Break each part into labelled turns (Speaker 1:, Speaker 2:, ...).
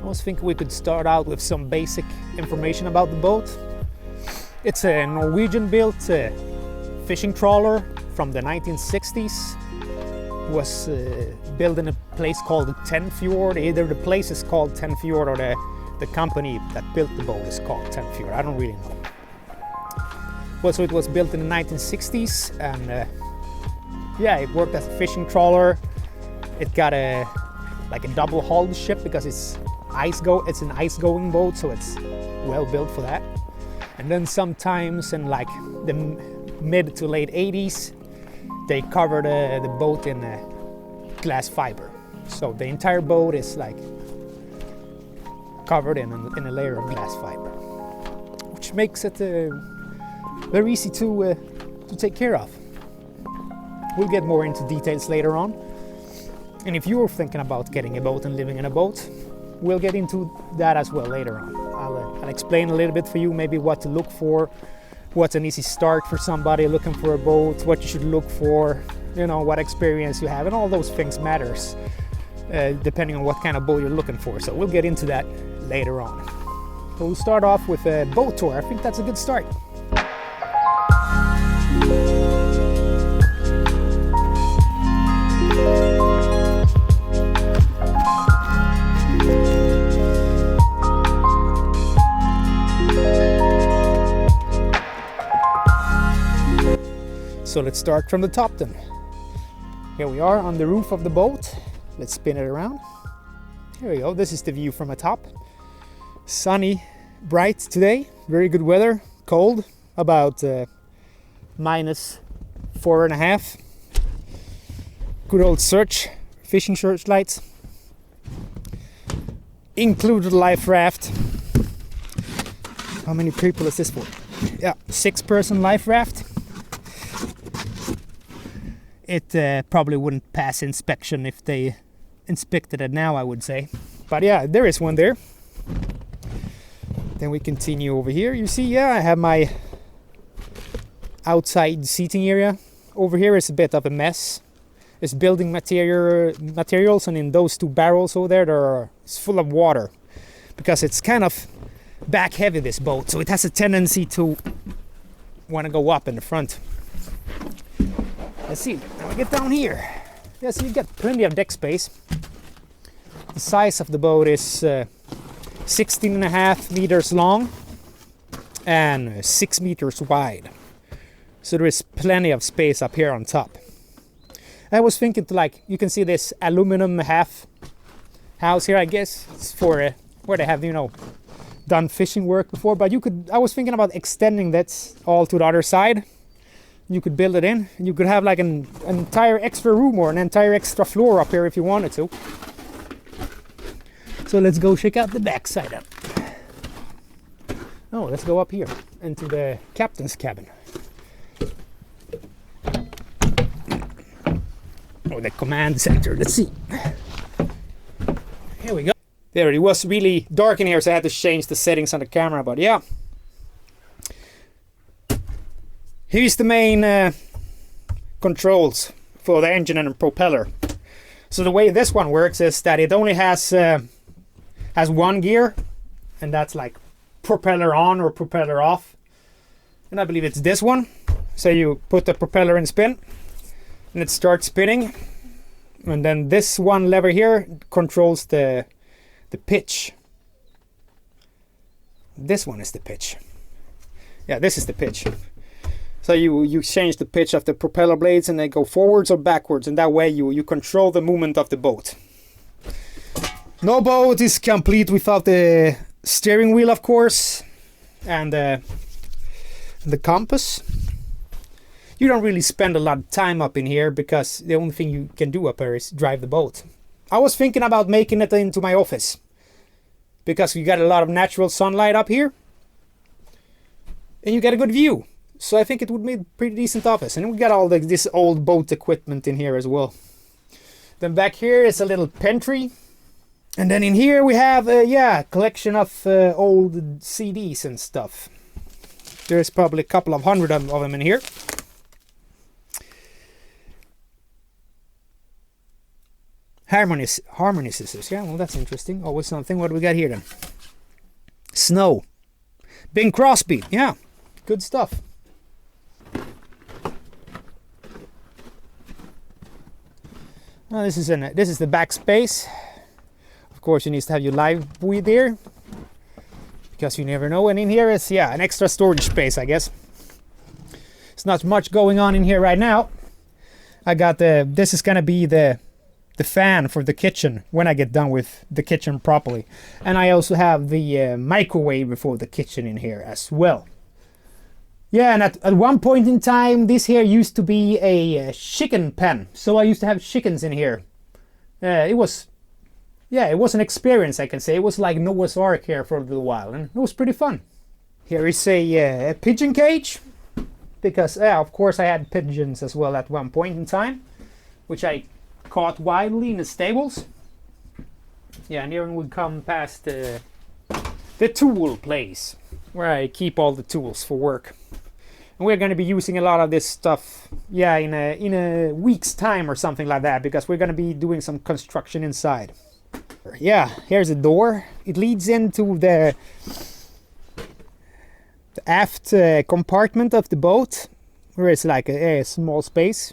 Speaker 1: I was thinking we could start out with some basic information about the boat. It's a Norwegian-built fishing trawler from the 1960s. It was built in a place called Tenfjord. Either the place is called Tenfjord or the company that built the boat is called Tenfjord. I don't really know. Well, so it was built in the 1960s, and yeah, it worked as a fishing trawler. It got a double-hulled ship because it's an ice-going boat, so it's well built for that. And then sometimes in like the mid to late 80s, they covered the boat in glass fiber. So the entire boat is like covered in a layer of glass fiber, which makes it very easy to take care of. We'll get more into details later on. And if you're thinking about getting a boat and living in a boat, we'll get into that as well later on. I'll explain a little bit for you maybe what to look for, what's an easy start for somebody looking for a boat, what you should look for, you know, what experience you have, and all those things matters depending on what kind of boat you're looking for. So we'll get into that later on. So we'll start off with a boat tour. I think that's a good start. So let's start from the top then. Here we are on the roof of the boat. Let's spin it around. Here we go. This is the view from the top. Sunny, bright today. Very good weather. Cold, about -4.5. Good old fishing searchlights. Included life raft. How many people is this for? Yeah, 6-person life raft. It probably wouldn't pass inspection if they inspected it now, I would say. But yeah, there is one there. Then we continue over here. You see, yeah, I have my outside seating area. Over here is a bit of a mess. It's building materials, and in those 2 barrels over there, it's full of water. Because it's kind of back heavy, this boat, so it has a tendency to want to go up in the front. Let's see, now we get down here. Yeah, so you get plenty of deck space. The size of the boat is 16.5 meters long and 6 meters wide. So there is plenty of space up here on top. I was thinking you can see this aluminum half house here, I guess. It's for where they have, you know, done fishing work before. But I was thinking about extending that all to the other side. You could build it in, and you could have like an entire extra room or an entire extra floor up here if you wanted to. So let's go check out the back side up. Oh, let's go up here into the captain's cabin. Or the command center, let's see. Here we go. There, it was really dark in here, so I had to change the settings on the camera, but yeah. Here's the main controls for the engine and the propeller. So the way this one works is that it only has one gear, and that's like propeller on or propeller off. And I believe it's this one. So you put the propeller in spin, and it starts spinning. And then this one lever here controls the pitch. This one is the pitch. Yeah, this is the pitch. So you change the pitch of the propeller blades, and they go forwards or backwards, and that way you control the movement of the boat. No boat is complete without the steering wheel, of course, and the compass. You don't really spend a lot of time up in here because the only thing you can do up here is drive the boat. I was thinking about making it into my office because you got a lot of natural sunlight up here and you get a good view. So I think it would be a pretty decent office. And we got all this old boat equipment in here as well. Then back here is a little pantry. And then in here we have a collection of old CDs and stuff. There's probably a couple of hundred of them in here. Harmony scissors. Yeah, well, that's interesting. Always something. What do we got here then? Snow. Bing Crosby. Yeah, good stuff. Well, this is the back space. Of course, you need to have your live buoy there, because you never know. And in here is, yeah, an extra storage space, I guess. It's not much going on in here right now. I got this is gonna be the fan for the kitchen when I get done with the kitchen properly. And I also have the microwave for the kitchen in here as well. Yeah, and at one point in time, this here used to be a chicken pen. So I used to have chickens in here. It was an experience, I can say. It was like Noah's Ark here for a little while, and it was pretty fun. Here is a pigeon cage, because of course I had pigeons as well at one point in time, which I caught wildly in the stables. Yeah, and here we come past the tool place, where I keep all the tools for work. And we're going to be using a lot of this stuff, yeah, in a week's time or something like that, because we're going to be doing some construction inside. Yeah, here's a door. It leads into the aft compartment of the boat, where it's like a small space.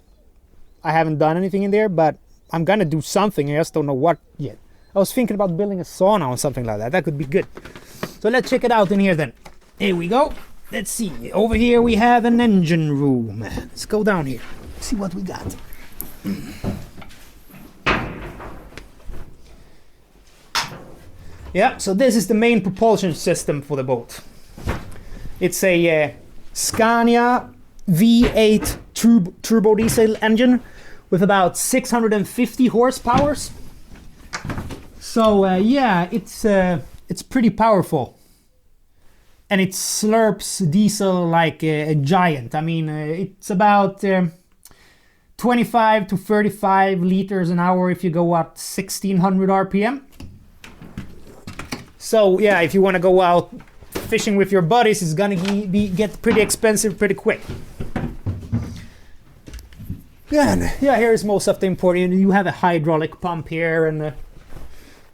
Speaker 1: I haven't done anything in there, but I'm gonna do something. I just don't know what yet. I was thinking about building a sauna or something like that. That could be good. So let's check it out in here then. Here we go. Let's see. Over here we have an engine room. Let's go down here. See what we got. Yeah, so this is the main propulsion system for the boat. It's a Scania V8 turbo diesel engine with about 650 horsepower. So yeah, it's pretty powerful, and it slurps diesel like a giant. I mean, it's about 25 to 35 liters an hour if you go at 1600 RPM. So yeah, if you want to go out fishing with your buddies, it's gonna get pretty expensive pretty quick. Yeah, and yeah, here's most of the important. You have a hydraulic pump here, and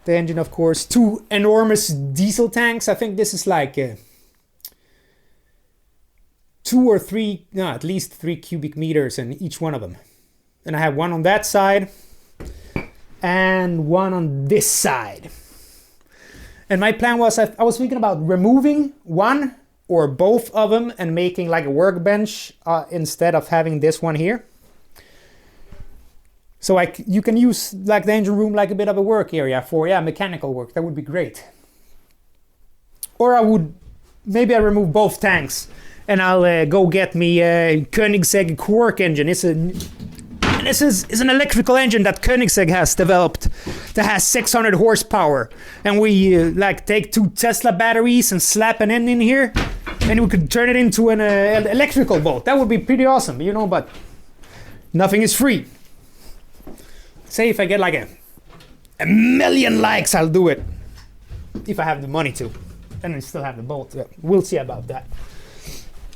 Speaker 1: the engine, of course. Two enormous diesel tanks. I think this is like 2 or 3, no, at least 3 cubic meters in each one of them. And I have one on that side and one on this side. And my plan was, I was thinking about removing one or both of them and making like a workbench instead of having this one here. So you can use like the engine room like a bit of a work area for mechanical work. That would be great. Or maybe I remove both tanks and I'll go get me a Koenigsegg Quark engine. This is an electrical engine that Koenigsegg has developed that has 600 horsepower, and we like take 2 Tesla batteries and slap an end in here, and we could turn it into an electrical boat. That would be pretty awesome, you know. But nothing is free. Say if I get like a million likes, I'll do it. If I have the money to, and I still have the boat. We'll see about that.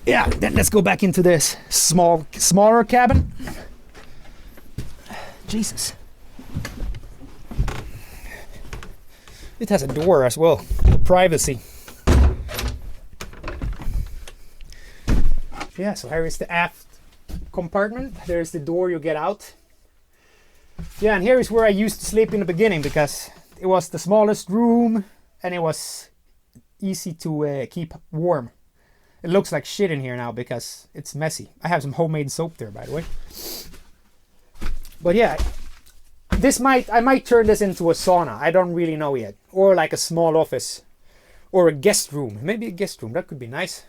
Speaker 1: Yeah, then let's go back into this smaller cabin. Jesus. It has a door as well, for privacy. Yeah, so here is the aft compartment. There's the door you get out. Yeah, and here is where I used to sleep in the beginning, because it was the smallest room and it was easy to keep warm. It looks like shit in here now because it's messy. I have some homemade soap there, by the way. But yeah, I might turn this into a sauna. I don't really know yet. Or like a small office. Or a guest room. Maybe a guest room. That could be nice.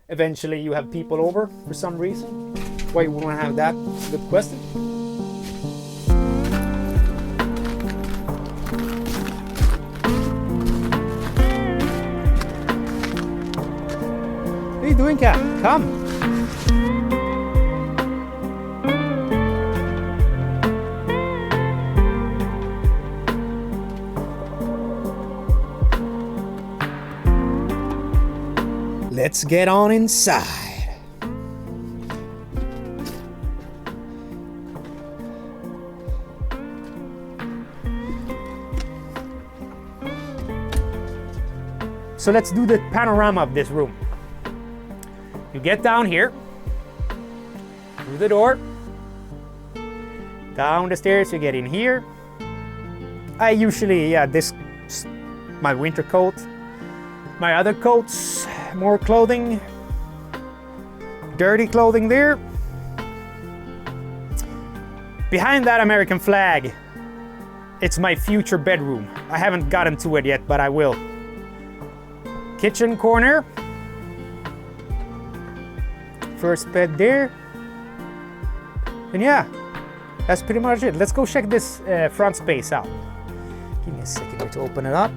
Speaker 1: Eventually you have people over for some reason. Why you want to have that? It's a good question. What are you doing, cat? Come. Let's get on inside. So let's do the panorama of this room. You get down here, through the door, down the stairs, you get in here. I usually, this, my winter coat, my other coats, more clothing, dirty clothing there. Behind that American flag, it's my future bedroom. I haven't gotten to it yet, but I will. Kitchen corner. First bed there. And yeah, that's pretty much it. Let's go check this front space out. Give me a second here to open it up.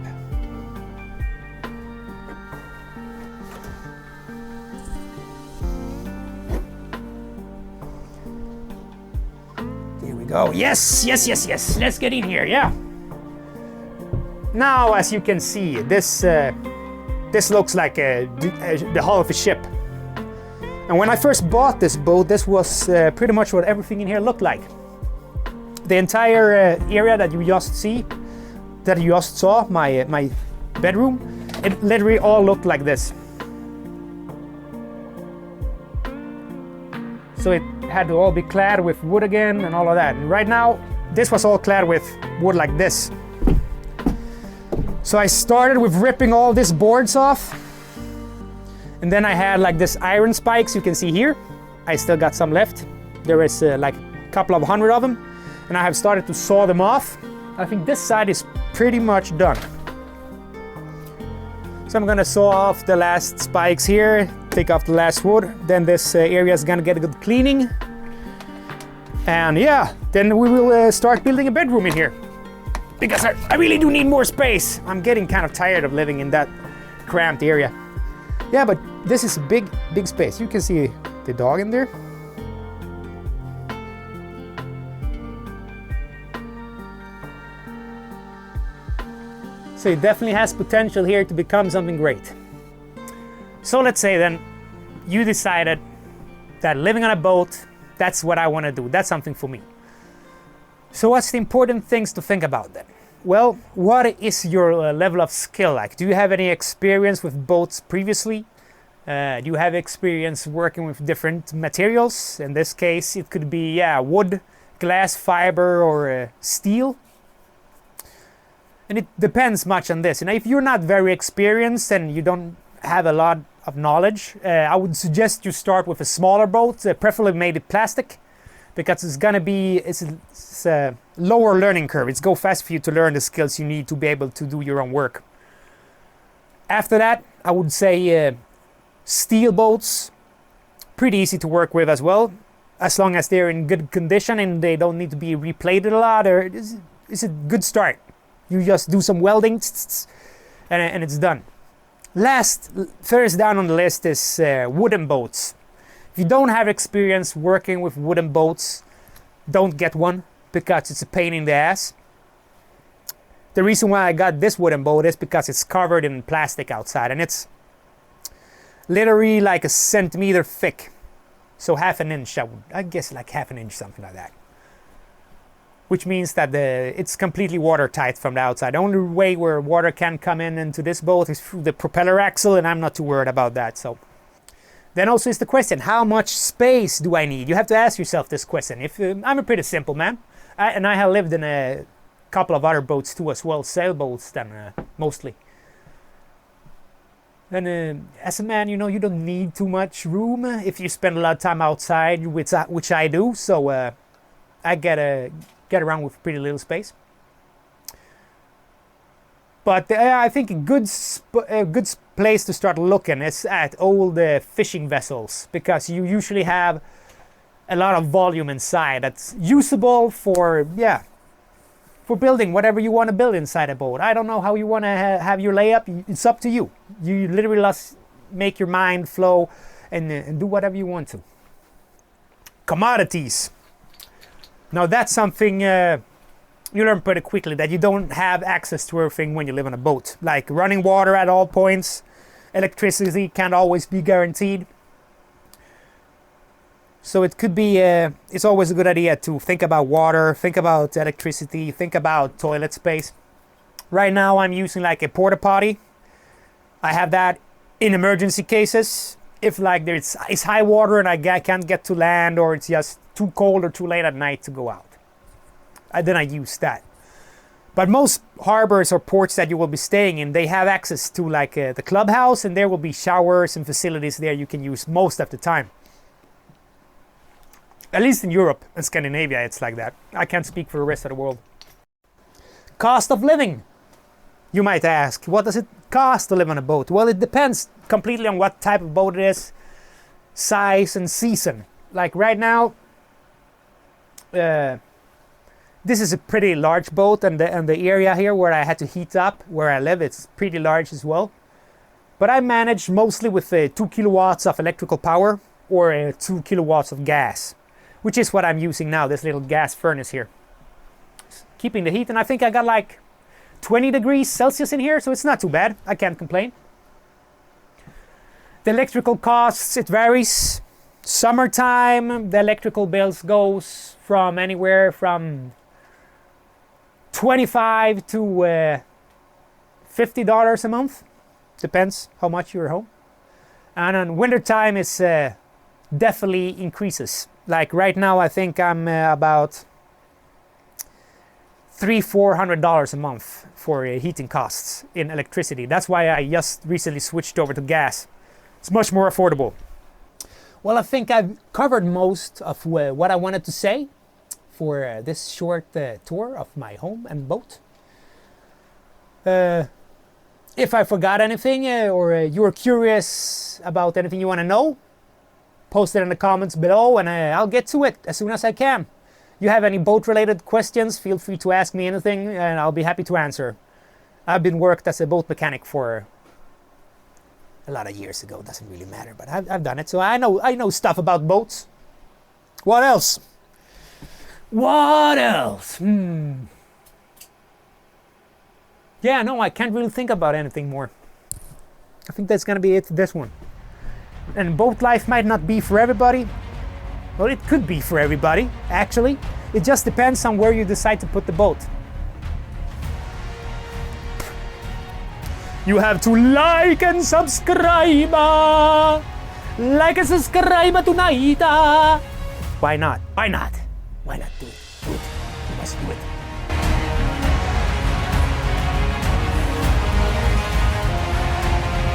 Speaker 1: There we go. Yes, yes, yes, yes. Let's get in here, yeah. Now, as you can see, this looks like the hull of a ship. And when I first bought this boat, this was pretty much what everything in here looked like. The entire area that you just saw, my bedroom, it literally all looked like this. So it had to all be clad with wood again and all of that. And right now, this was all clad with wood like this. So I started with ripping all these boards off. And then I had like this iron spikes you can see here. I still got some left. There is like a couple of hundred of them. And I have started to saw them off. I think this side is pretty much done. So I'm gonna saw off the last spikes here, take off the last wood. Then this area is gonna get a good cleaning. And yeah, then we will start building a bedroom in here. Because I really do need more space. I'm getting kind of tired of living in that cramped area. Yeah, but this is a big space. You can see the dog in there. So it definitely has potential here to become something great. So let's say then you decided that living on a boat, that's what I want to do. That's something for me. So what's the important things to think about then? Well, what is your level of skill like? Do you have any experience with boats previously? Do you have experience working with different materials? In this case, it could be wood, glass, fiber, or steel. And it depends much on this. And if you're not very experienced and you don't have a lot of knowledge, I would suggest you start with a smaller boat, preferably made of plastic, because it's a lower learning curve. It's go fast for you to learn the skills you need to be able to do your own work. After that, I would say steel boats, pretty easy to work with as well, as long as they're in good condition and they don't need to be replated a lot. Or it's a good start. You just do some welding and it's done. First down on the list is wooden boats. If you don't have experience working with wooden boats, don't get one because it's a pain in the ass. The reason why I got this wooden boat is because it's covered in plastic outside and it's literally like a centimeter thick. So half an inch, I guess like half an inch, something like that. Which means that it's completely watertight from the outside. The only way where water can come into this boat is through the propeller axle, and I'm not too worried about that. So then also is the question, how much space do I need? You have to ask yourself this question. I'm a pretty simple man, and I have lived in a couple of other boats too as well, sailboats then mostly. And as a man, you don't need too much room if you spend a lot of time outside, which I do. So I get around with pretty little space. But I think a good place to start looking is at old fishing vessels, because you usually have a lot of volume inside that's usable for building whatever you want to build inside a boat. I don't know how you want to have your layup. It's up to you. You literally just make your mind flow and do whatever you want to. Commodities. Now that's something you learn pretty quickly, that you don't have access to everything when you live on a boat. Like running water at all points, electricity can't always be guaranteed. So it could be, it's always a good idea to think about water, think about electricity, think about toilet space. Right now I'm using like a porta potty, I have that in emergency cases. If like it's high water and I can't get to land, or it's just too cold or too late at night to go out, then I use that. But most harbors or ports that you will be staying in, they have access to like the clubhouse, and there will be showers and facilities there you can use most of the time. At least in Europe and Scandinavia, it's like that. I can't speak for the rest of the world. Cost of living. You might ask, what does it cost to live on a boat? Well, it depends completely on what type of boat it is, size and season. Like right now, this is a pretty large boat, and the area here where I had to heat up where I live, it's pretty large as well. But I manage mostly with 2 kilowatts of electrical power or 2 kilowatts of gas, which is what I'm using now, this little gas furnace here. Keeping the heat, and I think I got like 20 degrees Celsius in here, so it's not too bad. I can't complain. The electrical costs, it varies. Summertime, the electrical bills goes from anywhere from $25 to $50 a month. Depends how much you're home. And on wintertime, it's definitely increases. Like right now, I think I'm about $300-400 a month for heating costs in electricity. That's why I just recently switched over to gas. It's much more affordable. Well, I think I've covered most of what I wanted to say for this short tour of my home and boat. If I forgot anything or you're curious about anything you want to know, post it in the comments below, and I'll get to it as soon as I can. You have any boat related questions, feel free to ask me anything and I'll be happy to answer. I've been worked as a boat mechanic for a lot of years ago. Doesn't really matter, but I've done it, so I know stuff about boats. What else? What else? Yeah, no, I can't really think about anything more. I think that's gonna be it for this one. And boat life might not be for everybody. Well, it could be for everybody, actually. It just depends on where you decide to put the boat. You have to like and subscribe. Like and subscribe tonight. Why not? Why not? Why not do it? Do it. You must do it.